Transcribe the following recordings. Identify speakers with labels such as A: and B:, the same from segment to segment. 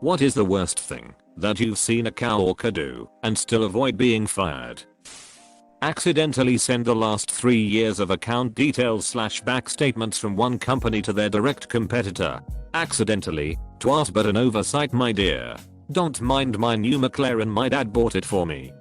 A: What is the worst thing that you've seen a coworker do and still avoid being fired? Accidentally send the last 3 years of account details / back statements from one company to their direct competitor. Accidentally, twas but an oversight my dear. Don't mind my new McLaren, my dad bought it for me.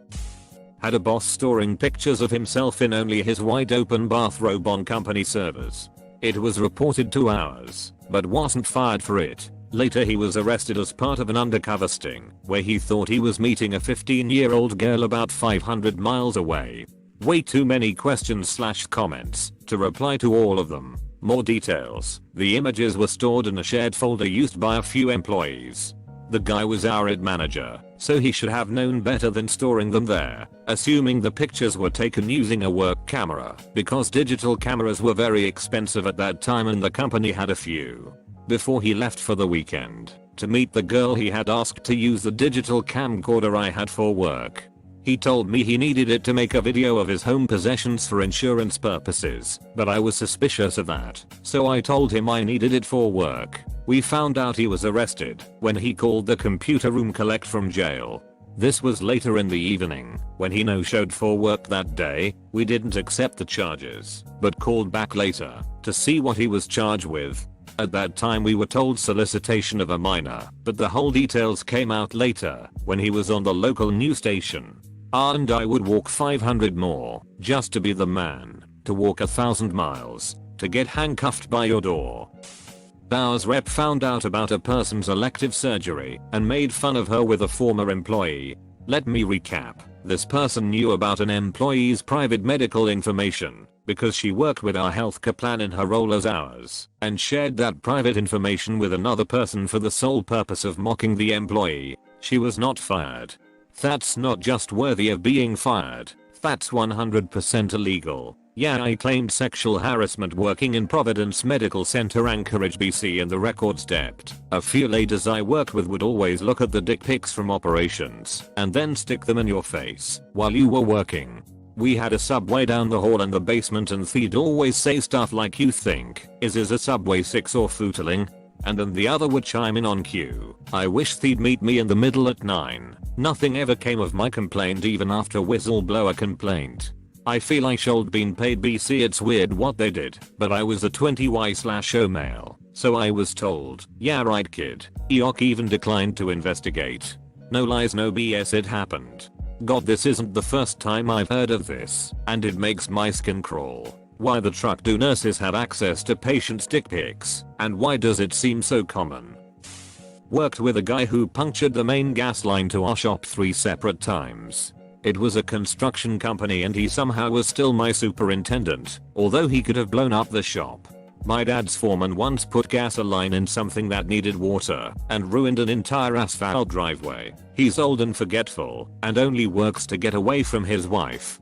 A: Had a boss storing pictures of himself in only his wide open bathrobe on company servers. It was reported 2 hours, but wasn't fired for it. Later he was arrested as part of an undercover sting, where he thought he was meeting a 15-year-old girl about 500 miles away. Way too many questions / comments to reply to all of them. More details. The images were stored in a shared folder used by a few employees. The guy was our ad manager, so he should have known better than storing them there, assuming the pictures were taken using a work camera, because digital cameras were very expensive at that time and the company had a few. Before he left for the weekend to meet the girl, he had asked to use the digital camcorder I had for work. He told me he needed it to make a video of his home possessions for insurance purposes, but I was suspicious of that, so I told him I needed it for work. We found out he was arrested when he called the computer room collect from jail. This was later in the evening. When he no-showed for work that day, we didn't accept the charges, but called back later to see what he was charged with. At that time we were told solicitation of a minor, but the whole details came out later when he was on the local news station. And I would walk 500 more just to be the man to walk 1,000 miles to get handcuffed by your door. Ours rep found out about a person's elective surgery and made fun of her with a former employee. Let me recap. This person knew about an employee's private medical information because she worked with our healthcare plan in her role as ours, and shared that private information with another person for the sole purpose of mocking the employee. She was not fired. That's not just worthy of being fired, that's 100% illegal. Yeah, I claimed sexual harassment working in Providence Medical Center, Anchorage, BC, and the records depth. A few ladies I worked with would always look at the dick pics from operations and then stick them in your face while you were working. We had a subway down the hall in the basement and they'd always say stuff like, "You think is a subway 6 or footling?" And then the other would chime in on cue, "I wish they'd meet me in the middle at 9. Nothing ever came of my complaint even after whistleblower complaint. I feel I should been paid BC. It's weird what they did, but I was a 20Y/O male, so I was told, yeah right kid. EOC even declined to investigate. No lies, no BS, it happened. God, this isn't the first time I've heard of this, and it makes my skin crawl. Why the truck do nurses have access to patients' dick pics, and why does it seem so common? Worked with a guy who punctured the main gas line to our shop 3 separate times. It was a construction company and he somehow was still my superintendent, although he could have blown up the shop. My dad's foreman once put gasoline in something that needed water and ruined an entire asphalt driveway. He's old and forgetful and only works to get away from his wife.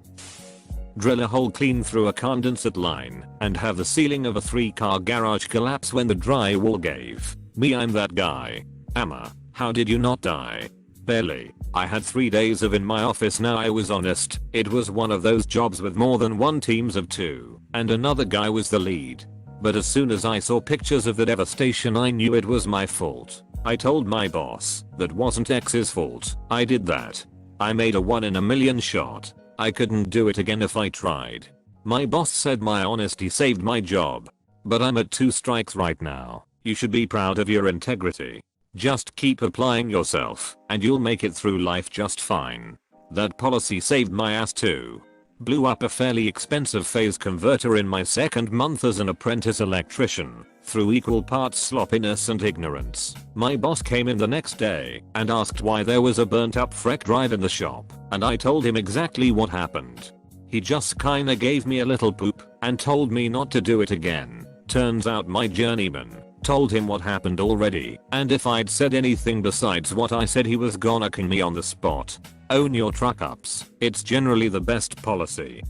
A: Drill a hole clean through a condensate line and have the ceiling of a 3-car garage collapse when the drywall gave. Me, I'm that guy. Amma, how did you not die? Barely. I had 3 days of in my office. Now I was honest, it was one of those jobs with more than one teams of 2, and another guy was the lead. But as soon as I saw pictures of the devastation I knew it was my fault. I told my boss that wasn't X's fault. I did that. I made a 1 in a million shot. I couldn't do it again if I tried. My boss said my honesty saved my job. But I'm at 2 strikes right now. You should be proud of your integrity. Just keep applying yourself and you'll make it through life just fine. That policy saved my ass too. Blew up a fairly expensive phase converter in my 2nd month as an apprentice electrician through equal parts sloppiness and ignorance. My boss came in the next day and asked why there was a burnt up freck drive in the shop, and I told him exactly what happened. He just kinda gave me a little poop and told me not to do it again. Turns out my journeyman told him what happened already, and if I'd said anything besides what I said he was gonna king me on the spot. Own your truck ups, it's generally the best policy.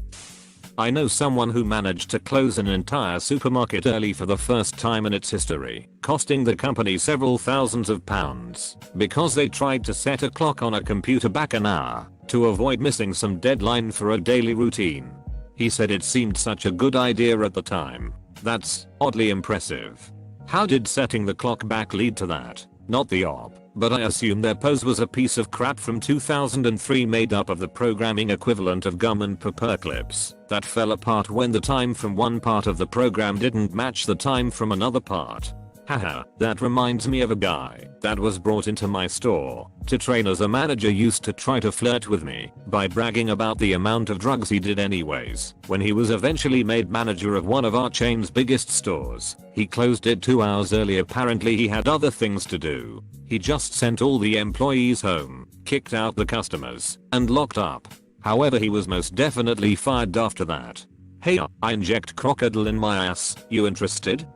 A: I know someone who managed to close an entire supermarket early for the first time in its history, costing the company several thousands of pounds, because they tried to set a clock on a computer back an hour to avoid missing some deadline for a daily routine. He said it seemed such a good idea at the time. That's oddly impressive. How did setting the clock back lead to that? Not the op. but I assume their pose was a piece of crap from 2003 made up of the programming equivalent of gum and paperclips that fell apart when the time from one part of the program didn't match the time from another part. Haha, that reminds me of a guy that was brought into my store to train as a manager used to try to flirt with me by bragging about the amount of drugs he did anyways. When he was eventually made manager of one of our chain's biggest stores, he closed it 2 hours early. Apparently he had other things to do. He just sent all the employees home, kicked out the customers, and locked up. However, he was most definitely fired after that. Hey, I inject crocodile in my ass, you interested?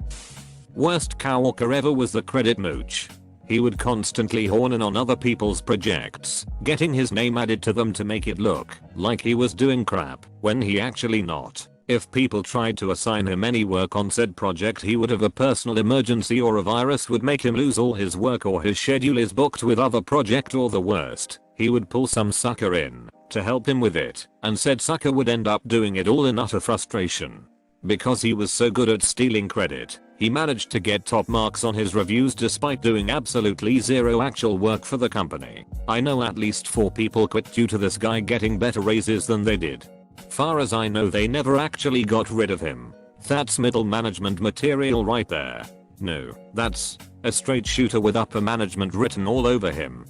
A: Worst coworker ever was the credit mooch. He would constantly horn in on other people's projects, getting his name added to them to make it look like he was doing crap when he actually not. If people tried to assign him any work on said project, he would have a personal emergency or a virus would make him lose all his work, or his schedule is booked with other project, or the worst, he would pull some sucker in to help him with it, and said sucker would end up doing it all in utter frustration. Because he was so good at stealing credit, he managed to get top marks on his reviews despite doing absolutely zero actual work for the company. I know at least 4 people quit due to this guy getting better raises than they did. Far as I know, they never actually got rid of him. That's middle management material right there. No, that's a straight shooter with upper management written all over him.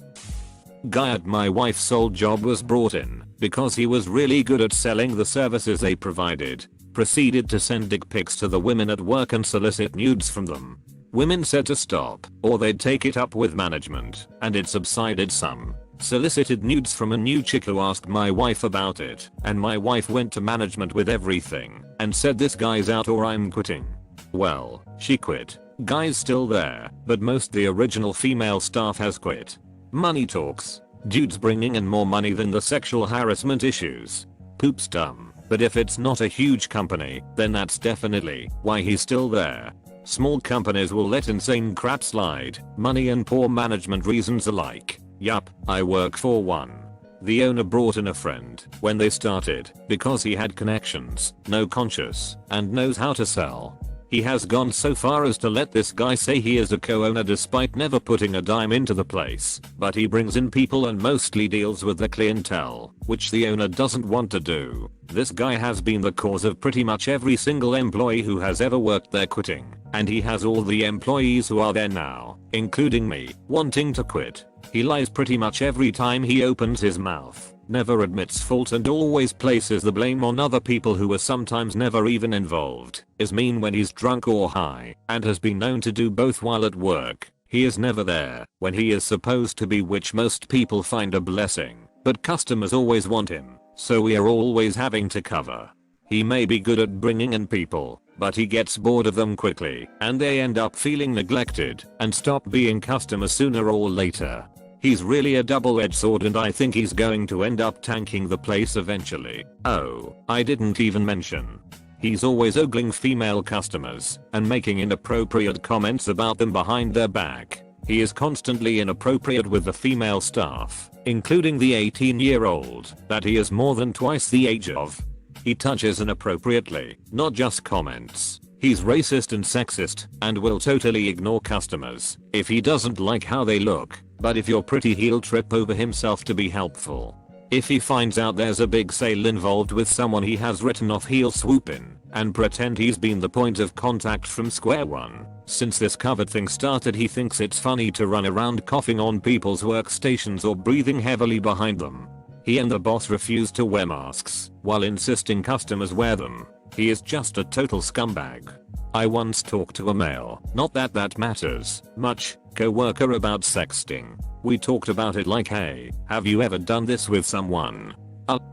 A: Guy at my wife's old job was brought in because he was really good at selling the services they provided. Proceeded to send dick pics to the women at work and solicit nudes from them. Women said to stop, or they'd take it up with management, and it subsided some. Solicited nudes from a new chick who asked my wife about it, and my wife went to management with everything and said, this guy's out or I'm quitting. Well, she quit. Guy's still there, but most the original female staff has quit. Money talks. Dude's bringing in more money than the sexual harassment issues. Poop's dumb. But if it's not a huge company, then that's definitely why he's still there. Small companies will let insane crap slide, money and poor management reasons alike. Yup, I work for one. The owner brought in a friend when they started because he had connections, no conscience, and knows how to sell. He has gone so far as to let this guy say he is a co-owner despite never putting a dime into the place, but he brings in people and mostly deals with the clientele, which the owner doesn't want to do. This guy has been the cause of pretty much every single employee who has ever worked there quitting, and he has all the employees who are there now, including me, wanting to quit. He lies pretty much every time he opens his mouth, never admits fault, and always places the blame on other people who are sometimes never even involved, is mean when he's drunk or high, and has been known to do both while at work. He is never there when he is supposed to be, which most people find a blessing, but customers always want him, so we are always having to cover. He may be good at bringing in people, but he gets bored of them quickly, and they end up feeling neglected and stop being customers sooner or later. He's really a double-edged sword, and I think he's going to end up tanking the place eventually. Oh, I didn't even mention. He's always ogling female customers and making inappropriate comments about them behind their back. He is constantly inappropriate with the female staff, including the 18-year-old that he is more than twice the age of. He touches inappropriately, not just comments. He's racist and sexist and will totally ignore customers if he doesn't like how they look, but if you're pretty, he'll trip over himself to be helpful. If he finds out there's a big sale involved with someone he has written off, he'll swoop in and pretend he's been the point of contact from square one. Since this covered thing started, he thinks it's funny to run around coughing on people's workstations or breathing heavily behind them. He and the boss refuse to wear masks while insisting customers wear them. He is just a total scumbag. I once talked to a male, not that that matters much, coworker about sexting. We talked about it like, hey, have you ever done this with someone?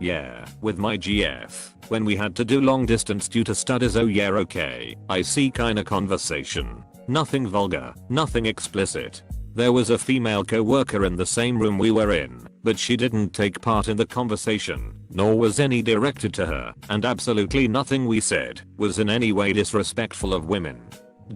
A: Yeah, with my GF, when we had to do long distance due to studies. Oh yeah, okay, I see kinda conversation. Nothing vulgar, nothing explicit. There was a female coworker in the same room we were in, but she didn't take part in the conversation, nor was any directed to her, and absolutely nothing we said was in any way disrespectful of women.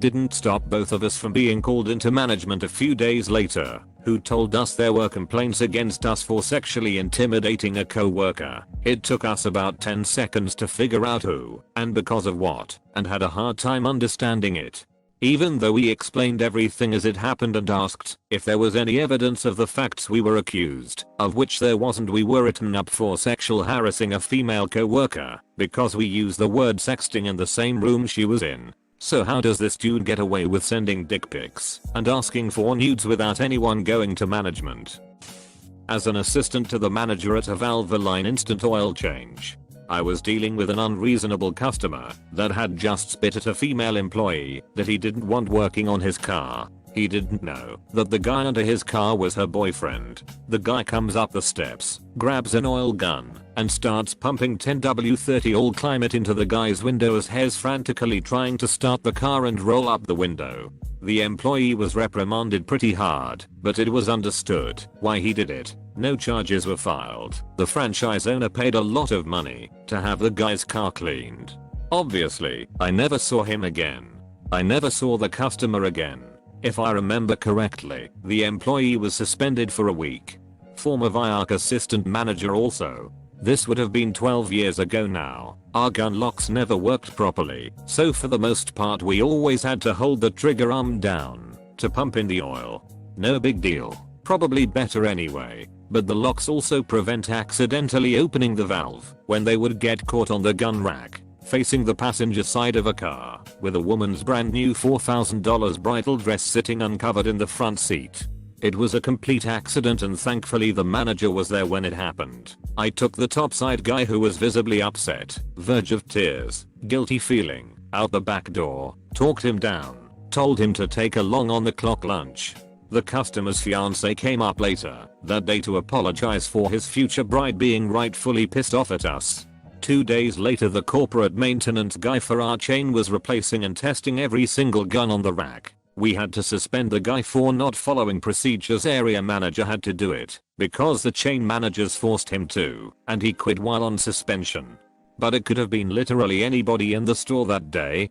A: Didn't stop both of us from being called into management a few days later, who told us there were complaints against us for sexually intimidating a coworker. It took us about 10 seconds to figure out who and because of what, and had a hard time understanding it. even though we explained everything as it happened and asked if there was any evidence of the facts we were accused, of which there wasn't. We were written up for sexual harassing a female coworker because we used the word sexting in the same room she was in. So how does this dude get away with sending dick pics and asking for nudes without anyone going to management? As an assistant to the manager at a Valvoline instant oil change, I was dealing with an unreasonable customer that had just spit at a female employee that he didn't want working on his car. He didn't know that the guy under his car was her boyfriend. The guy comes up the steps, grabs an oil gun, and starts pumping 10W30 all climate into the guy's window as he's frantically trying to start the car and roll up the window. The employee was reprimanded pretty hard, but it was understood why he did it. No charges were filed. The franchise owner paid a lot of money to have the guy's car cleaned. Obviously, I never saw him again. I never saw the customer again. If I remember correctly, the employee was suspended for a week. Former Viark assistant manager also. This would have been 12 years ago now. Our gun locks never worked properly, so for the most part we always had to hold the trigger arm down to pump in the oil. No big deal. Probably better anyway. But the locks also prevent accidentally opening the valve when they would get caught on the gun rack, facing the passenger side of a car, with a woman's brand new $4,000 bridal dress sitting uncovered in the front seat. It was a complete accident and thankfully the manager was there when it happened. I took the topside guy who was visibly upset, verge of tears, guilty feeling, out the back door, talked him down, told him to take a long on the clock lunch. The customer's fiance came up later that day to apologize for his future bride being rightfully pissed off at us. 2 days later the corporate maintenance guy for our chain was replacing and testing every single gun on the rack. We had to suspend the guy for not following procedures. Area manager had to do it because the chain managers forced him to, and he quit while on suspension. But it could have been literally anybody in the store that day.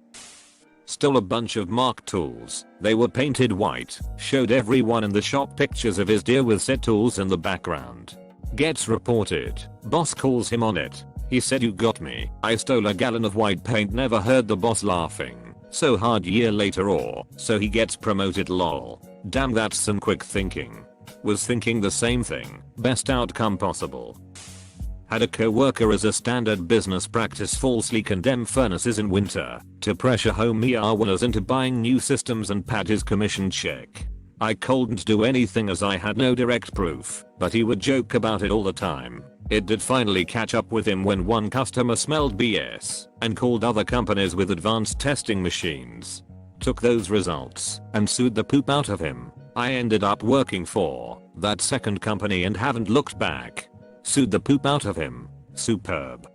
A: Still a bunch of mark tools. They were painted white. Showed everyone in the shop pictures of his deer with set tools in the background. Gets reported. Boss calls him on it. He said, "You got me. I stole a gallon of white paint." Never heard the boss laughing so hard. Year later or so he gets promoted. Lol. Damn, that's some quick thinking. Was thinking the same thing. Best outcome possible. Had a coworker as a standard business practice falsely condemn furnaces in winter to pressure home owners into buying new systems and pad his commission check. I couldn't do anything as I had no direct proof, but he would joke about it all the time. It did finally catch up with him when one customer smelled BS and called other companies with advanced testing machines. Took those results and sued the poop out of him. I ended up working for that second company and haven't looked back. Sued the poop out of him. Superb.